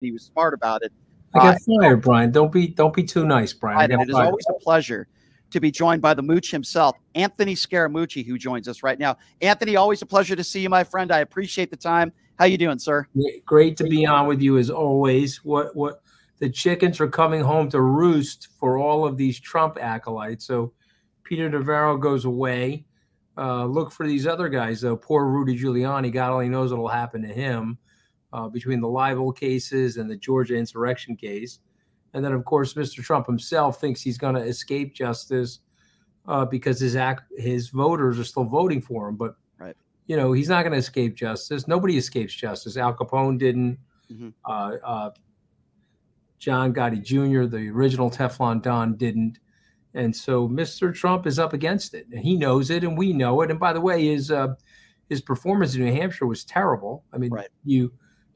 He was smart about it. I got fired, Brian. Don't be too nice, Brian. It is always a pleasure to be joined by the Mooch himself, Anthony Scaramucci, who joins us right now. Anthony, always a pleasure to see you, my friend. I appreciate the time. How you doing, sir? Great to be on with you as always. What the chickens are coming home to roost for all of these Trump acolytes. So Peter Navarro goes away. Look for these other guys, though. Poor Rudy Giuliani, God only knows what will happen to him between the libel cases and the Georgia insurrection case. And then, of course, Mr. Trump himself thinks he's going to escape justice because his voters are still voting for him. But, you know, he's not going to escape justice. Nobody escapes justice. Al Capone didn't. John Gotti Jr., the original Teflon Don, didn't. And so Mr. Trump is up against it. And he knows it, and we know it. And by the way, his performance in New Hampshire was terrible. I mean,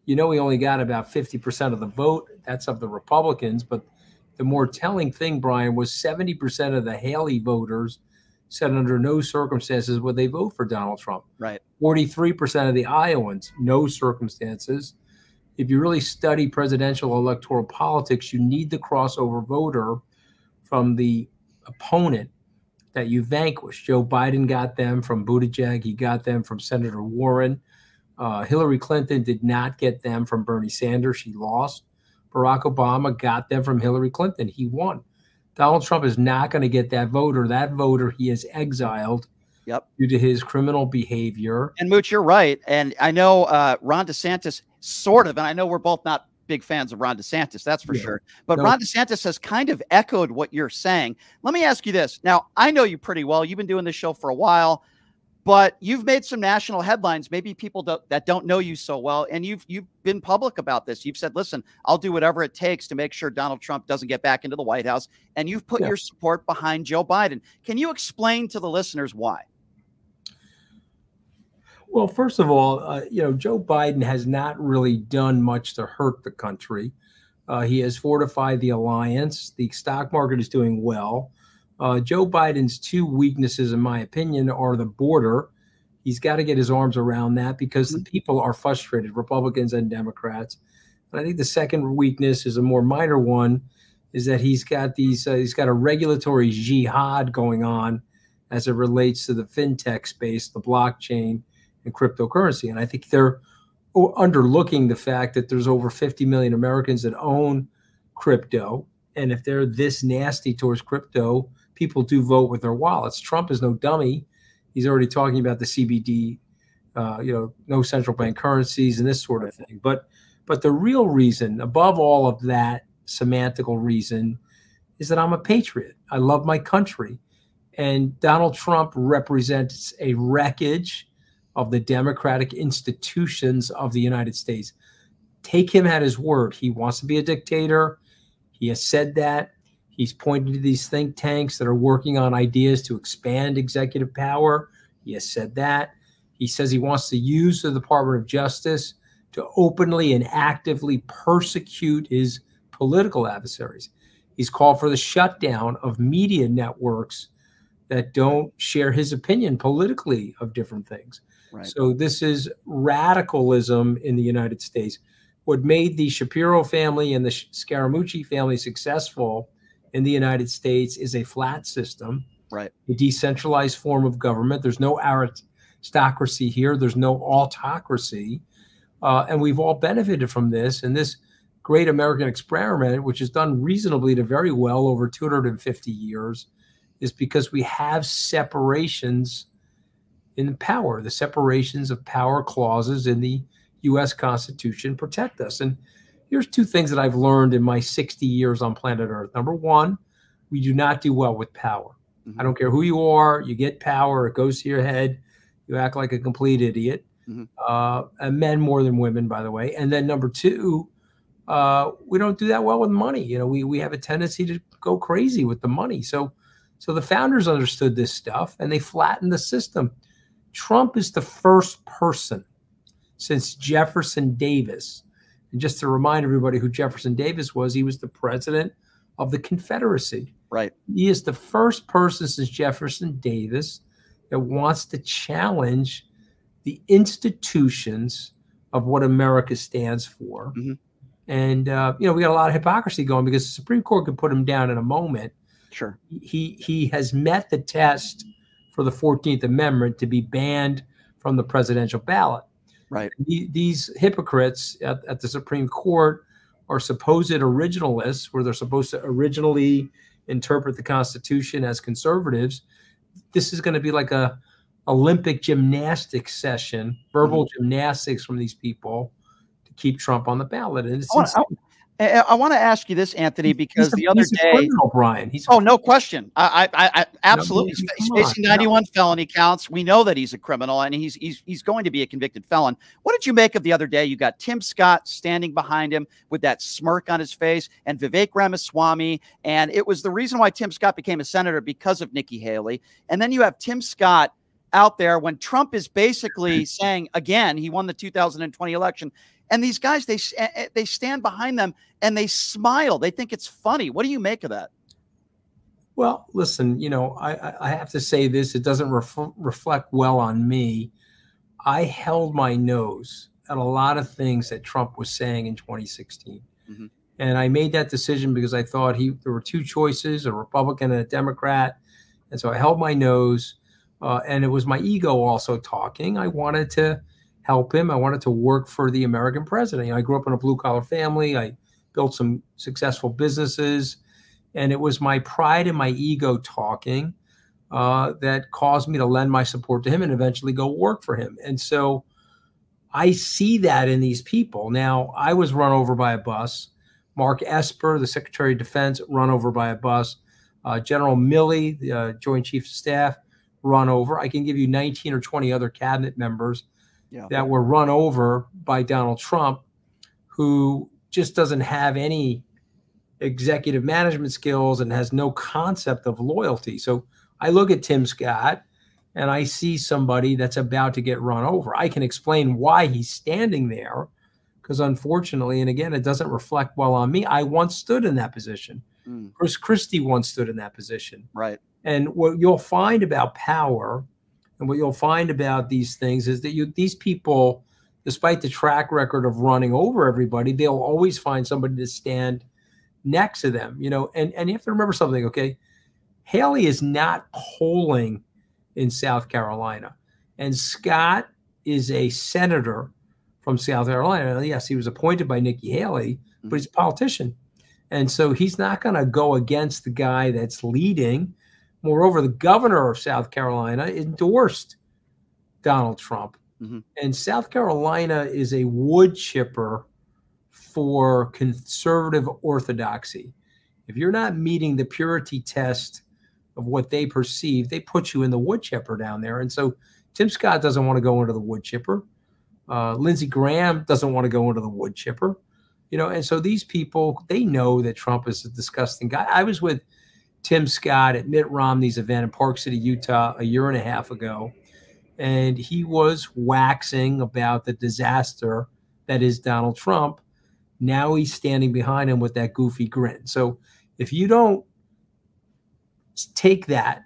you know, he only got about 50% of the vote. That's of the Republicans. But the more telling thing, Brian, was 70% of the Haley voters said under no circumstances would they vote for Donald Trump. 43% of the Iowans, no circumstances. If you really study presidential electoral politics, you need the crossover voter from the opponent that you vanquish. Joe Biden got them from Buttigieg. He got them from Senator Warren. Hillary Clinton did not get them from Bernie Sanders. She lost. Barack Obama got them from Hillary Clinton. He won. Donald Trump is not going to get that voter. That voter he has exiled due to his criminal behavior. And Mooch, you're right. And I know Ron DeSantis sort of, and I know we're both not big fans of Ron DeSantis, that's for sure. But Ron DeSantis has kind of echoed what you're saying. Let me ask you this. Now, I know you pretty well. You've been doing this show for a while, but you've made some national headlines, maybe people that don't know you so well. And you've been public about this. You've said, listen, I'll do whatever it takes to make sure Donald Trump doesn't get back into the White House. And you've put your support behind Joe Biden. Can you explain to the listeners why? Well, first of all, you know, Joe Biden has not really done much to hurt the country. He has fortified the alliance. The stock market is doing well. Joe Biden's two weaknesses, in my opinion, are the border. He's got to get his arms around that because the people are frustrated, Republicans and Democrats. And I think the second weakness is a more minor one, is that he's got a regulatory jihad going on as it relates to the fintech space, the blockchain, and cryptocurrency. And I think they're underlooking the fact that there's over 50 million Americans that own crypto. And if they're this nasty towards crypto, people do vote with their wallets. Trump is no dummy. He's already talking about the CBD, you know, no central bank currencies and this sort of thing. But the real reason, above all of that semantical reason, is that I'm a patriot. I love my country. And Donald Trump represents a wreckage of the democratic institutions of the United States. Take him at his word. He wants to be a dictator. He has said that. He's pointed to these think tanks that are working on ideas to expand executive power. He has said that. He says he wants to use the Department of Justice to openly and actively persecute his political adversaries. He's called for the shutdown of media networks that don't share his opinion politically of different things. So this is radicalism in the United States. What made the Shapiro family and the Scaramucci family successful in the United States is a flat system, a decentralized form of government. There's no aristocracy here. There's no autocracy. And we've all benefited from this. And this great American experiment, which has done reasonably to very well over 250 years, is because we have separations in power. The separations of power clauses in the U.S. Constitution protect us. And here's two things that I've learned in my 60 years on planet Earth. Number one, we do not do well with power. I don't care who you are. You get power. It goes to your head. You act like a complete idiot. And men more than women, by the way. And then number two, we don't do that well with money. You know, we have a tendency to go crazy with the money. So the founders understood this stuff and they flattened the system. Trump is the first person since Jefferson Davis. And just to remind everybody who Jefferson Davis was, he was the president of the Confederacy. He is the first person since Jefferson Davis that wants to challenge the institutions of what America stands for And you know, we got a lot of hypocrisy going because the Supreme Court could put him down in a moment. Sure. He has met the test for the 14th Amendment to be banned from the presidential ballot. Right. These hypocrites at the Supreme Court are supposed originalists, where they're supposed to originally interpret the Constitution as conservatives. This is going to be like a Olympic gymnastics session, verbal gymnastics from these people to keep Trump on the ballot. And it's I want to ask you this, Anthony, because the other day, criminal, Brian. No question. I absolutely. He's facing 91 felony counts. We know that he's a criminal, and he's going to be a convicted felon. What did you make of the other day? You got Tim Scott standing behind him with that smirk on his face, and Vivek Ramaswamy, and it was the reason why Tim Scott became a senator, because of Nikki Haley. And then you have Tim Scott out there when Trump is basically saying, again, he won the 2020 election. And these guys, they stand behind them and they smile. They think it's funny. What do you make of that? Well, listen, you know, I have to say this. It doesn't reflect well on me. I held my nose at a lot of things that Trump was saying in 2016. And I made that decision because I thought there were two choices, a Republican and a Democrat. And so I held my nose. And it was my ego also talking. I wanted to help him. I wanted to work for the American president. You know, I grew up in a blue-collar family. I built some successful businesses. And it was my pride and my ego talking that caused me to lend my support to him and eventually go work for him. And so I see that in these people. Now, I was run over by a bus. Mark Esper, the Secretary of Defense, run over by a bus. General Milley, the Joint Chiefs of Staff, run over. I can give you 19 or 20 other cabinet members that were run over by Donald Trump, who just doesn't have any executive management skills and has no concept of loyalty. So I look at Tim Scott and I see somebody that's about to get run over. I can explain why he's standing there, because unfortunately, and again, it doesn't reflect well on me, I once stood in that position. Chris Christie once stood in that position. Right. And what you'll find about power and what you'll find about these things is that these people, despite the track record of running over everybody, they'll always find somebody to stand next to them, you know, and you have to remember something, okay? Haley is not polling in South Carolina, and Scott is a senator from South Carolina. Yes, he was appointed by Nikki Haley, but he's a politician. And so he's not going to go against the guy that's leading. Moreover, the governor of South Carolina endorsed Donald Trump. And South Carolina is a wood chipper for conservative orthodoxy. If you're not meeting the purity test of what they perceive, they put you in the wood chipper down there. And so Tim Scott doesn't want to go into the wood chipper. Lindsey Graham doesn't want to go into the wood chipper. You know, and so these people, they know that Trump is a disgusting guy. I was with Tim Scott at Mitt Romney's event in Park City, Utah, a year and a half ago, and he was waxing about the disaster that is Donald Trump. Now he's standing behind him with that goofy grin. So if you don't take that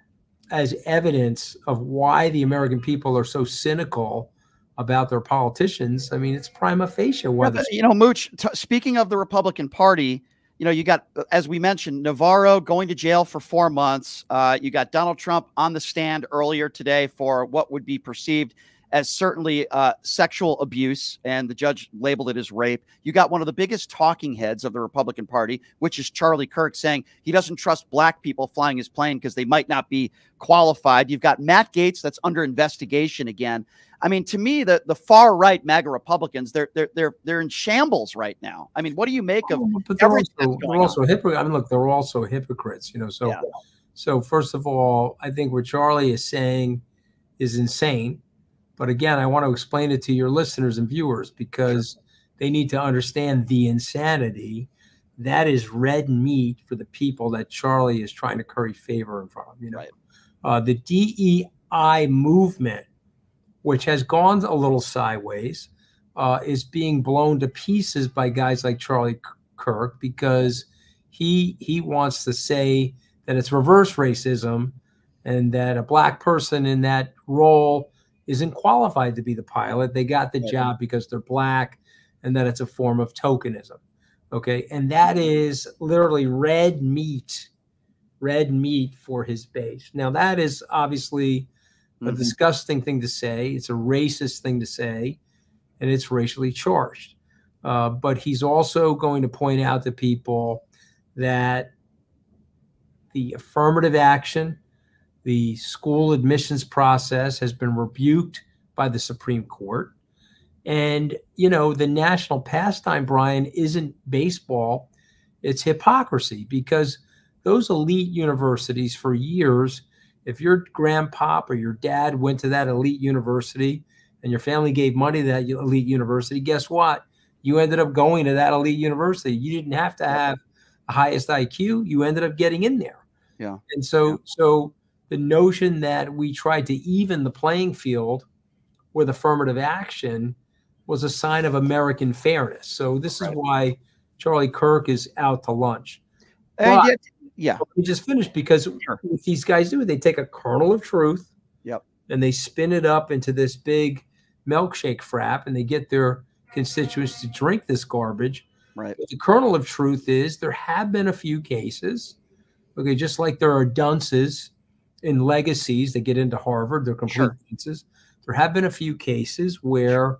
as evidence of why the American people are so cynical about their politicians, I mean, it's prima facie. Whether you know, Mooch, speaking of the Republican Party, you know, you got, as we mentioned, Navarro going to jail for 4 months. You got Donald Trump on the stand earlier today for what would be perceived as certainly sexual abuse, and the judge labeled it as rape. You got one of the biggest talking heads of the Republican Party, which is Charlie Kirk, saying he doesn't trust black people flying his plane because they might not be qualified. You've got Matt Gaetz that's under investigation again. I mean, to me, the far right MAGA Republicans, they're in shambles right now. I mean, what do you make of everything that's going on? I mean, look, they're also hypocrites, you know. So, so first of all, I think what Charlie is saying is insane. But again, I want to explain it to your listeners and viewers because they need to understand the insanity. That is red meat for the people that Charlie is trying to curry favor in front of. You know, the DEI movement, which has gone a little sideways, is being blown to pieces by guys like Charlie Kirk because he wants to say that it's reverse racism and that a black person in that role isn't qualified to be the pilot. They got the job because they're black, and that it's a form of tokenism. Okay. And that is literally red meat for his base. Now, that is obviously a disgusting thing to say. It's a racist thing to say, and it's racially charged. But he's also going to point out to people that the affirmative action, the school admissions process has been rebuked by the Supreme Court. And, you know, the national pastime, Brian, isn't baseball. It's hypocrisy, because those elite universities for years, if your grandpop or your dad went to that elite university and your family gave money to that elite university, guess what? You ended up going to that elite university. You didn't have to have the highest IQ. You ended up getting in there. Yeah. And so the notion that we tried to even the playing field with affirmative action was a sign of American fairness. So this is why Charlie Kirk is out to lunch. And But yet, we just finished, because what these guys do, they take a kernel of truth, and they spin it up into this big milkshake frap, and they get their constituents to drink this garbage. Right. But the kernel of truth is there have been a few cases, okay, just like there are dunces in legacies that get into Harvard, they're complete dunces. There have been a few cases where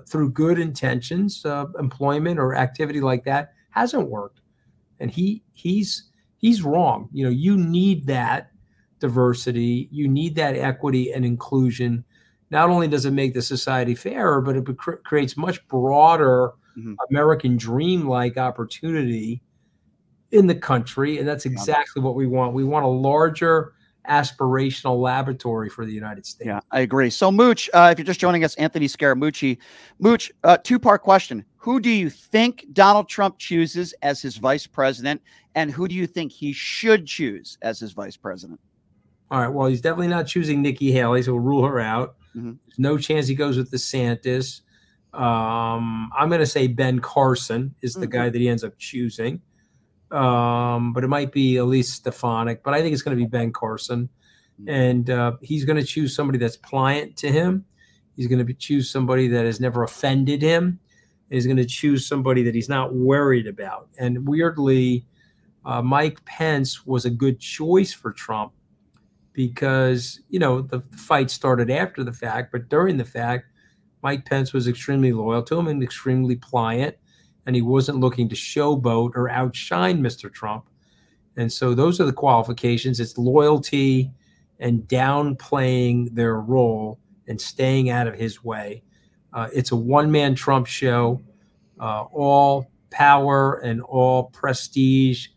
through good intentions, employment or activity like that hasn't worked. And he's wrong. You know, you need that diversity, you need that equity and inclusion. Not only does it make the society fairer, but it creates much broader American dream-like opportunity in the country. And that's exactly what we want. We want a larger aspirational laboratory for the United States. Yeah, I agree. So Mooch, if you're just joining us, Anthony Scaramucci. Mooch, two-part question. Who do you think Donald Trump chooses as his vice president, and who do you think he should choose as his vice president? All right, well, he's definitely not choosing Nikki Haley, so we'll rule her out. There's no chance he goes with DeSantis. I'm going to say Ben Carson is the guy that he ends up choosing. But it might be Elise Stefanik, but I think it's going to be Ben Carson. And he's going to choose somebody that's pliant to him. He's going to choose somebody that has never offended him. He's going to choose somebody that he's not worried about. And weirdly, Mike Pence was a good choice for Trump because, you know, the fight started after the fact, but during the fact, Mike Pence was extremely loyal to him and extremely pliant. And he wasn't looking to showboat or outshine Mr. Trump. And so those are the qualifications. It's loyalty and downplaying their role and staying out of his way. It's a one-man Trump show. All power and all prestige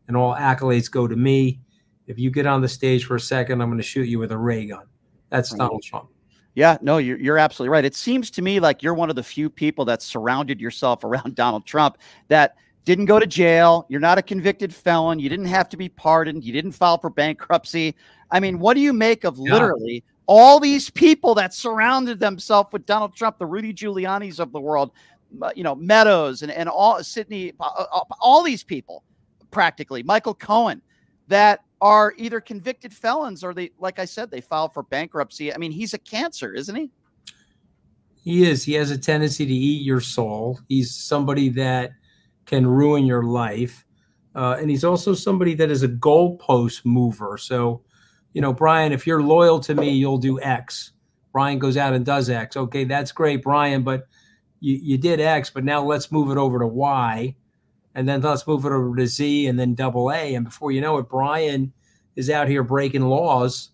and all accolades go to me. If you get on the stage for a second, I'm going to shoot you with a ray gun. That's Donald Trump. Yeah, no, you're absolutely right. It seems to me like you're one of the few people that surrounded yourself around Donald Trump that didn't go to jail. You're not a convicted felon. You didn't have to be pardoned. You didn't file for bankruptcy. I mean, what do you make of literally all these people that surrounded themselves with Donald Trump, the Rudy Giuliani's of the world, you know, Meadows and all Sidney, all these people, practically, Michael Cohen, that are either convicted felons or they, like I said, they filed for bankruptcy. I mean, he's a cancer, isn't he? He is. He has a tendency to eat your soul. He's somebody that can ruin your life. And he's also somebody that is a goalpost mover. So, you know, Brian, if you're loyal to me, you'll do X. Brian goes out and does X. Okay, that's great, Brian, but you did X, but now let's move it over to Y. And then let's move it over to Z and then double A. And before you know it, Brian is out here breaking laws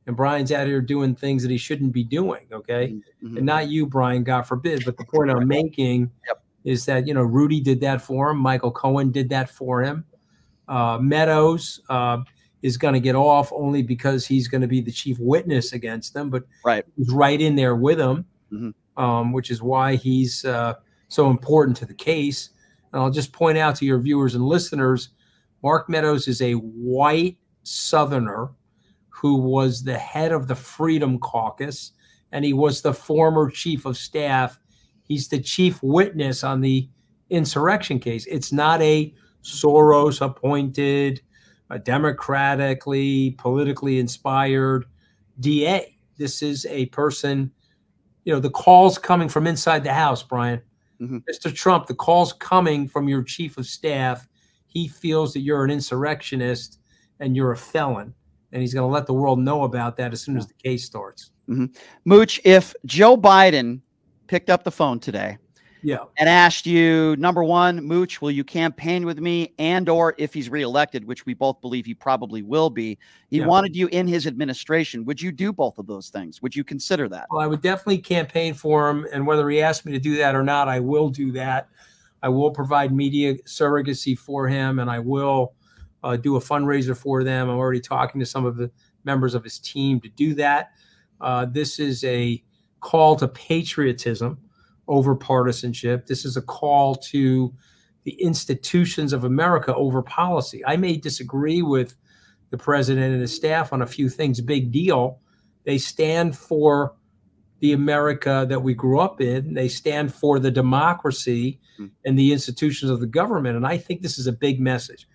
and Brian's out here doing things that he shouldn't be doing. Okay. And not you, Brian, God forbid. But the point I'm making is that, you know, Rudy did that for him. Michael Cohen did that for him. Meadows is going to get off only because he's going to be the chief witness against them. But he's right in there with him, which is why he's so important to the case. And I'll just point out to your viewers and listeners, Mark Meadows is a white Southerner who was the head of the Freedom Caucus, and he was the former chief of staff. He's the chief witness on the insurrection case. It's not a Soros-appointed, democratically, politically inspired DA. This is a person, you know, the call's coming from inside the house, Brian. Mr. Trump, the call's coming from your chief of staff. He feels that you're an insurrectionist and you're a felon. And he's going to let the world know about that as soon as the case starts. Mooch, if Joe Biden picked up the phone today and asked you, number one, Mooch, will you campaign with me? And or if he's reelected, which we both believe he probably will be, he wanted you in his administration. Would you do both of those things? Would you consider that? Well, I would definitely campaign for him. And whether he asked me to do that or not, I will do that. I will provide media surrogacy for him, and I will do a fundraiser for them. I'm already talking to some of the members of his team to do that. This is a call to patriotism over partisanship. This is a call to the institutions of America over policy. I may disagree with the president and his staff on a few things, big deal. They stand for the America that we grew up in. They stand for the democracy and the institutions of the government. And I think this is a big message.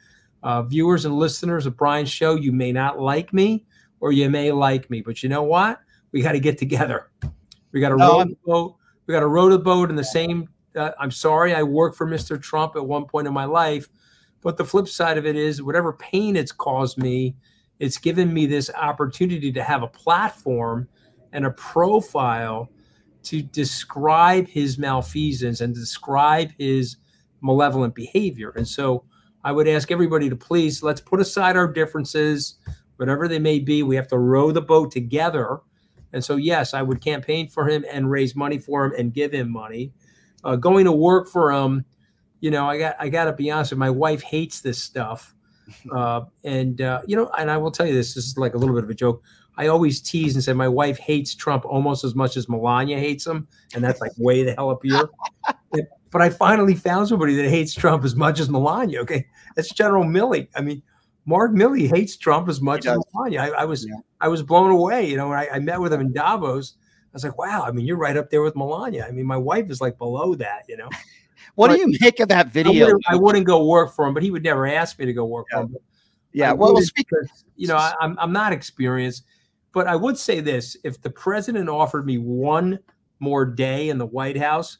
Viewers and listeners of Brian's show, you may not like me or you may like me, but you know what? We got to get together. We got to row the boat. We got to row the boat in the same. I'm sorry, I worked for Mr. Trump at one point in my life, but the flip side of it is whatever pain it's caused me, it's given me this opportunity to have a platform and a profile to describe his malfeasance and describe his malevolent behavior. And so I would ask everybody to please, let's put aside our differences, whatever they may be. We have to row the boat together. And so, yes, I would campaign for him and raise money for him and give him money. Going to work for him, you know, I got to be honest with you, my wife hates this stuff. You know, and I will tell you this is like a little bit of a joke. I always tease and say my wife hates Trump almost as much as Melania hates him. And that's like way the hell up here. But I finally found somebody that hates Trump as much as Melania. Okay. That's General Milley. I mean, Mark Milley hates Trump as much as Melania. I was blown away. You know, when I met with him in Davos, I was like, wow, I mean, you're right up there with Melania. I mean, my wife is like below that, you know. What do you make of that video? I wouldn't go work for him, but he would never ask me to go work for him. Well, you know, I'm not experienced, but I would say this: if the president offered me one more day in the White House,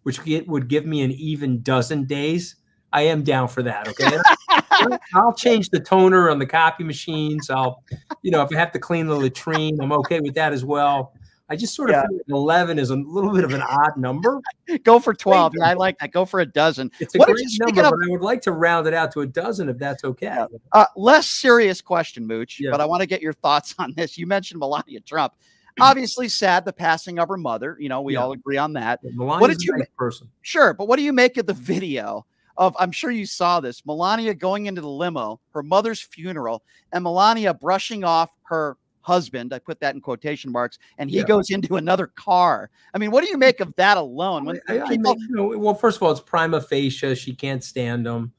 which would give me an even dozen days, I am down for that. Okay. I'll change the toner on the copy machines. You know, if I have to clean the latrine, I'm okay with that as well. I just sort of feel like 11 is a little bit of an odd number. Go for 12. Yeah, I like that. Go for a dozen. It's a great number, but I would like to round it out to a dozen if that's okay. Less serious question, Mooch, but I want to get your thoughts on this. You mentioned Melania Trump. Obviously sad, the passing of her mother. You know, we all agree on that. What did you person? Sure, but what do you make of the video of, I'm sure you saw this, Melania going into the limo, her mother's funeral, and Melania brushing off her husband, I put that in quotation marks, and he goes into another car. I mean, what do you make of that alone? Well, first of all, it's prima facie. She can't stand him.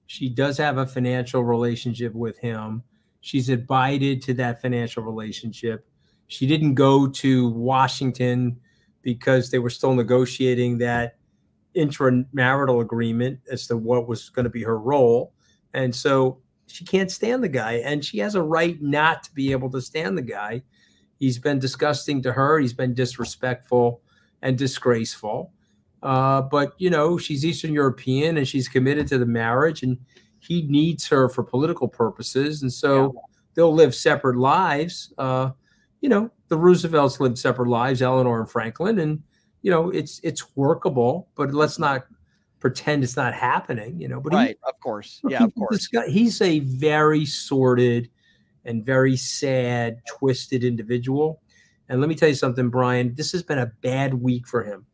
She does have a financial relationship with him. She's abided to that financial relationship. She didn't go to Washington because they were still negotiating that intramarital agreement as to what was going to be her role. And so she can't stand the guy, and she has a right not to be able to stand the guy. He's been disgusting to her. He's been disrespectful and disgraceful. But, you know, she's Eastern European and she's committed to the marriage, and he needs her for political purposes. And so they'll live separate lives. You know, the Roosevelts lived separate lives, Eleanor and Franklin, and, you know, it's workable, but let's not pretend it's not happening, you know. But of course. Yeah, of course. He's a very sordid and very sad, twisted individual. And let me tell you something, Brian, this has been a bad week for him.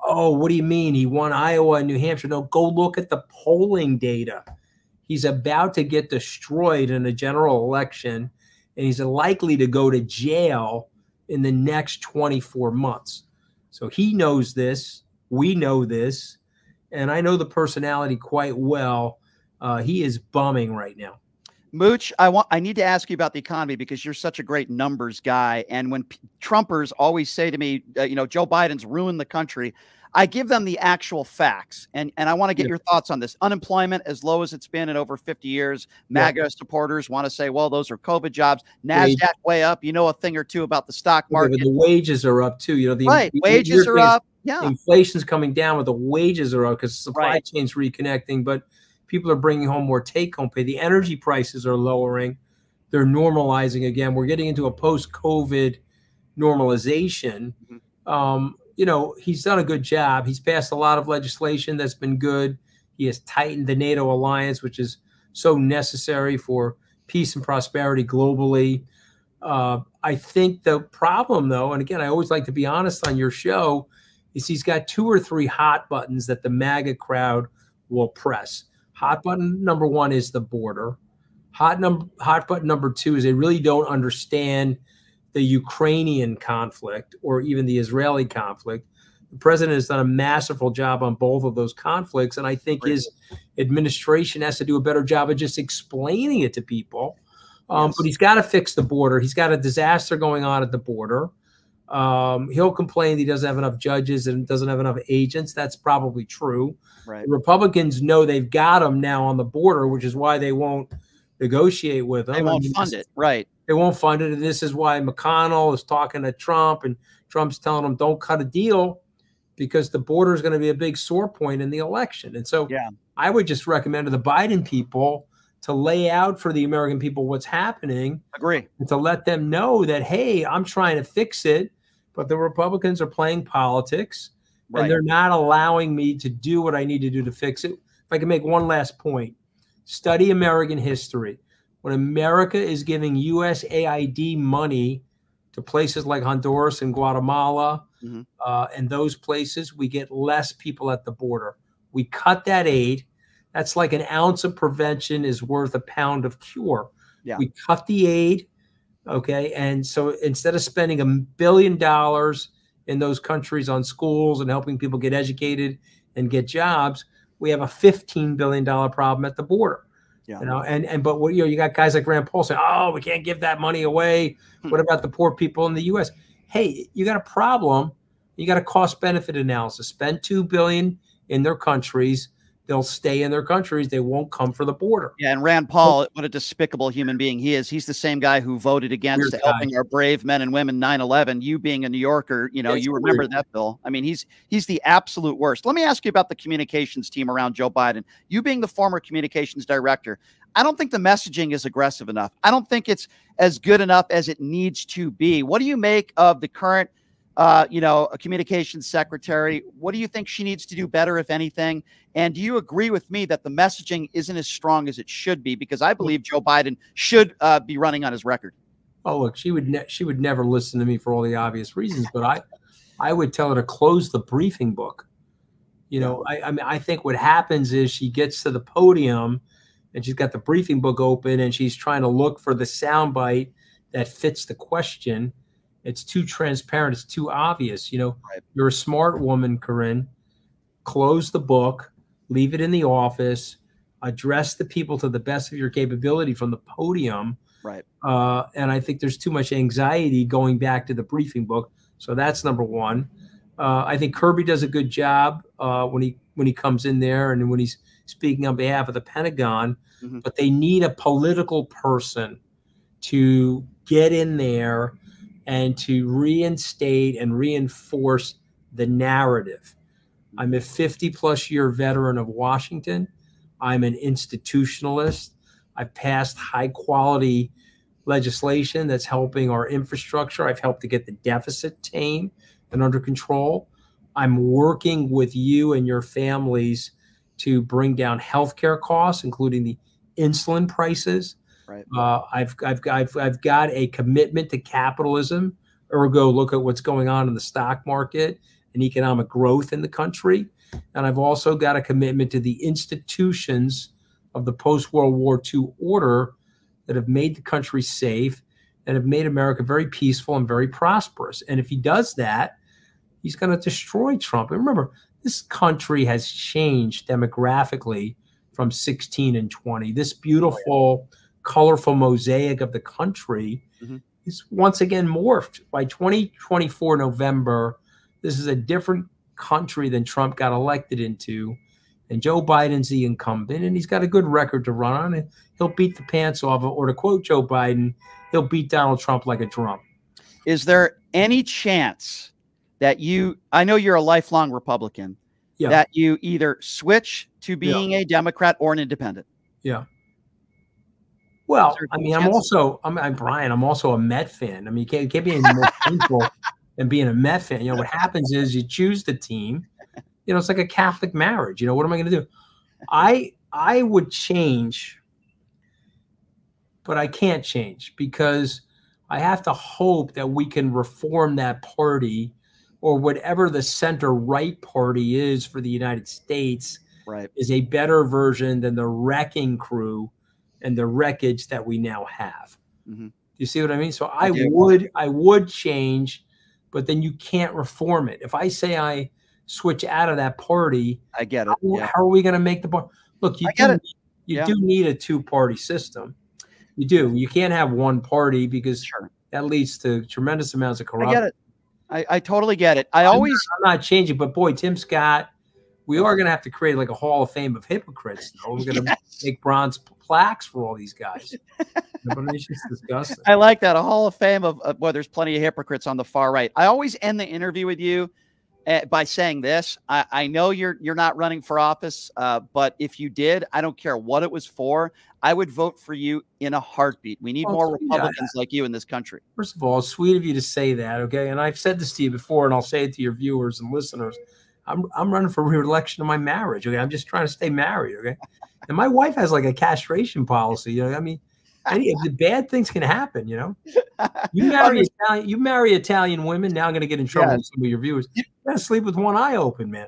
Oh, what do you mean? He won Iowa and New Hampshire. No, go look at the polling data. He's about to get destroyed in a general election, and he's likely to go to jail in the next 24 months. So he knows this. We know this. And I know the personality quite well. He is bumming right now. Mooch, I need to ask you about the economy because you're such a great numbers guy. And when Trumpers always say to me, you know, Joe Biden's ruined the country, I give them the actual facts. And I want to get your thoughts on this. Unemployment as low as it's been in over 50 years. MAGA supporters want to say, well, those are COVID jobs. NASDAQ way up. You know a thing or two about the stock market. The wages are up too. You know, wages are up. Yeah. Inflation's coming down, but the wages are up because supply chain's reconnecting, but people are bringing home more take-home pay. The energy prices are lowering. They're normalizing again. We're getting into a post-COVID normalization. You know, he's done a good job. He's passed a lot of legislation that's been good. He has tightened the NATO alliance, which is so necessary for peace and prosperity globally. I think the problem, though, and again, I always like to be honest on your show, is he's got 2 or 3 hot buttons that the MAGA crowd will press. Hot button number 1 is the border. Hot button number 2 is they really don't understand the Ukrainian conflict or even the Israeli conflict. The president has done a masterful job on both of those conflicts, and I think his administration has to do a better job of just explaining it to people. But he's got to fix the border. He's got a disaster going on at the border. He'll complain he doesn't have enough judges and doesn't have enough agents. That's probably true. The Republicans know they've got him now on the border, which is why they won't negotiate with him. They won't fund it. They won't fund it. And this is why McConnell is talking to Trump, and Trump's telling him, don't cut a deal because the border is going to be a big sore point in the election. And so I would just recommend to the Biden people to lay out for the American people what's happening. Agree. And to let them know that, hey, I'm trying to fix it, but the Republicans are playing politics and they're not allowing me to do what I need to do to fix it. If I can make one last point, study American history. When America is giving USAID money to places like Honduras and Guatemala and those places, we get less people at the border. We cut that aid. That's like an ounce of prevention is worth a pound of cure. We cut the aid, okay? And so instead of spending $1 billion in those countries on schools and helping people get educated and get jobs, we have a $15 billion problem at the border. You know, but what, you know, you got guys like Rand Paul saying, "Oh, we can't give that money away. What about the poor people in the U.S.?" Hey, you got a problem. You got a cost-benefit analysis. Spend $2 billion in their countries. They'll stay in their countries. They won't come for the border. Yeah, and Rand Paul, what a despicable human being he is. He's the same guy who voted against helping our brave men and women 9/11. You being a New Yorker, you know, you remember that bill. I mean, he's the absolute worst. Let me ask you about the communications team around Joe Biden. You being the former communications director, I don't think the messaging is aggressive enough. I don't think it's as good enough as it needs to be. What do you make of the current you know, a communications secretary? What do you think she needs to do better, if anything? And do you agree with me that the messaging isn't as strong as it should be? Because I believe Joe Biden should be running on his record. Oh, look, she would never listen to me for all the obvious reasons, but I would tell her to close the briefing book. You know, I mean, I think what happens is she gets to the podium and she's got the briefing book open and she's trying to look for the soundbite that fits the question. It's too transparent. It's too obvious. You know, you're a smart woman, Corinne. Close the book, leave it in the office, address the people to the best of your capability from the podium. And I think there's too much anxiety going back to the briefing book. So that's number one. I think Kirby does a good job when he comes in there and when he's speaking on behalf of the Pentagon. But they need a political person to get in there and to reinstate and reinforce the narrative. I'm a 50-plus year veteran of Washington. I'm an institutionalist. I've passed high-quality legislation that's helping our infrastructure. I've helped to get the deficit tamed and under control. I'm working with you and your families to bring down healthcare costs, including the insulin prices. I've got a commitment to capitalism. Ergo, look at what's going on in the stock market and economic growth in the country. And I've also got a commitment to the institutions of the post-World War II order that have made the country safe and have made America very peaceful and very prosperous. And if he does that, he's going to destroy Trump. And remember, this country has changed demographically from 16 and 20. This beautiful, colorful mosaic of the country is once again morphed. By 2024 November, this is a different country than Trump got elected into. And Joe Biden's the incumbent, and he's got a good record to run on. And he'll beat the pants off, or to quote Joe Biden, he'll beat Donald Trump like a drum. Is there any chance that I know you're a lifelong Republican, Yeah. that you either switch to being a Democrat or an independent. Yeah. Well, I mean, I'm Brian, I'm also a Met fan. I mean, it can't be any more painful than being a Met fan. You know, what happens is you choose the team. You know, it's like a Catholic marriage. You know, what am I going to do? I would change, but I can't change because I have to hope that we can reform that party, or whatever the center-right party is for the United States, is a better version than the wrecking crew and the wreckage that we now have. Mm-hmm. Do you see what I mean? So I would change, but then you can't reform it. If I say I switch out of that party, I get it. How are we going to make the party? Look, you do need a two-party system. You do. You can't have one party because that leads to tremendous amounts of corruption. I get it. I totally get it. I'm not changing, but boy, Tim Scott, we are going to have to create like a Hall of Fame of hypocrites. Though. We're going to make bronze plaques for all these guys. It's just disgusting. I like that. A Hall of Fame of well, there's plenty of hypocrites on the far right. I always end the interview with you by saying this. I know you're not running for office, but if you did, I don't care what it was for, I would vote for you in a heartbeat. We need more Republicans like you in this country. First of all, it's sweet of you to say that, okay? And I've said this to you before, and I'll say it to your viewers and listeners. I'm running for re-election of my marriage, okay? I'm just trying to stay married, okay? And my wife has like a castration policy, you know. I mean, the bad things can happen, you know. You marry Italian women. Now I'm going to get in trouble with some of your viewers. You got to sleep with one eye open, man.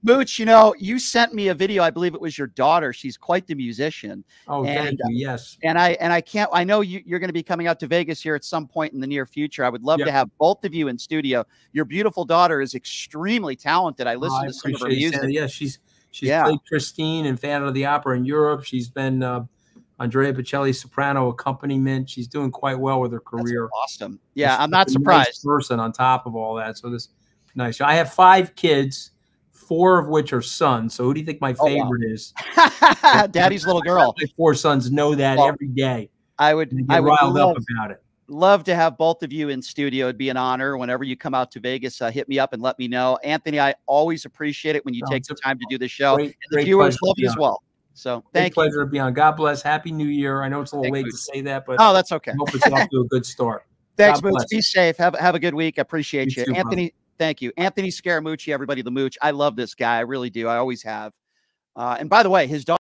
Mooch, you know, you sent me a video. I believe it was your daughter. She's quite the musician. Oh, thank you. Yes. And I know you're going to be coming out to Vegas here at some point in the near future. I would love to have both of you in studio. Your beautiful daughter is extremely talented. I listened to some of her music. Yeah, she's played Christine in Phantom of the Opera in Europe. She's been Andrea Bocelli's soprano accompaniment. She's doing quite well with her career. That's awesome. Yeah, I'm not surprised. Nice person on top of all that. So this nice. I have 5 kids, 4 of which are sons. So who do you think my favorite is? Daddy's little girl. My 4 sons know that every day. I would riled up about it. Love to have both of you in studio. It'd be an honor. Whenever you come out to Vegas, hit me up and let me know. Anthony, I always appreciate it when you take the time to do the show. And the viewers love you as well. So thank you. Pleasure to be on. God bless. Happy New Year. I know it's a little late to say that, but that's okay. I hope it's off to a good start. Thanks, Mooch. Be safe. Have a good week. I appreciate you. Too, Anthony, thank you. Anthony Scaramucci, everybody, the Mooch. I love this guy. I really do. I always have. And by the way, his daughter